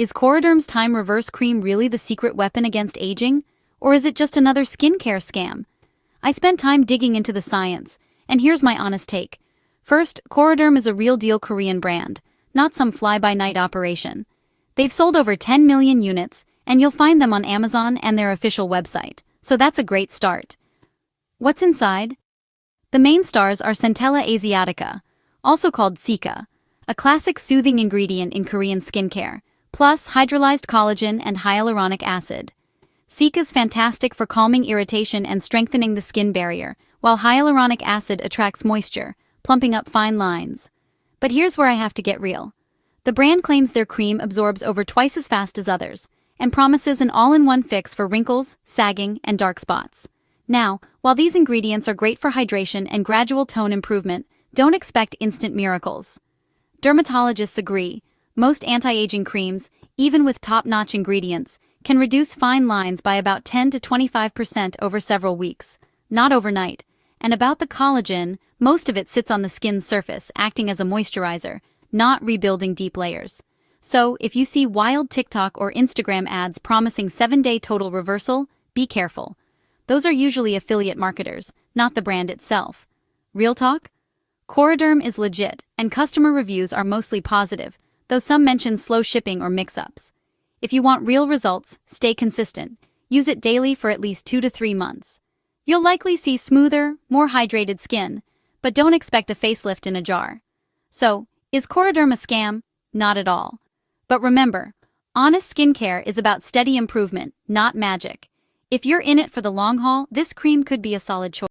Is Koriderm's Time Reverse Cream really the secret weapon against aging? Or is it just another skincare scam? I spent time digging into the science, and here's my honest take. First, Koriderm is a real-deal Korean brand, not some fly-by-night operation. They've sold over 10 million units, and you'll find them on Amazon and their official website, so that's a great start. What's inside? The main stars are Centella asiatica, also called Cica, a classic soothing ingredient in Korean skincare, plus hydrolyzed collagen and hyaluronic acid. Cica's fantastic for calming irritation and strengthening the skin barrier, while hyaluronic acid attracts moisture, plumping up fine lines. But here's where I have to get real. The brand claims their cream absorbs over twice as fast as others, and promises an all-in-one fix for wrinkles, sagging, and dark spots. Now, while these ingredients are great for hydration and gradual tone improvement, don't expect instant miracles. Dermatologists agree, most anti-aging creams, even with top-notch ingredients, can reduce fine lines by about 10 to 25% over several weeks, not overnight. And about the collagen, most of it sits on the skin's surface, acting as a moisturizer, not rebuilding deep layers. So, if you see wild TikTok or Instagram ads promising 7-day total reversal, be careful. Those are usually affiliate marketers, not the brand itself. Real talk? Koriderm is legit, and customer reviews are mostly positive, though some mention slow shipping or mix-ups. If you want real results, stay consistent. Use it daily for at least 2 to 3 months. You'll likely see smoother, more hydrated skin, but don't expect a facelift in a jar. So, is Koriderm a scam? Not at all. But remember, honest skincare is about steady improvement, not magic. If you're in it for the long haul, this cream could be a solid choice.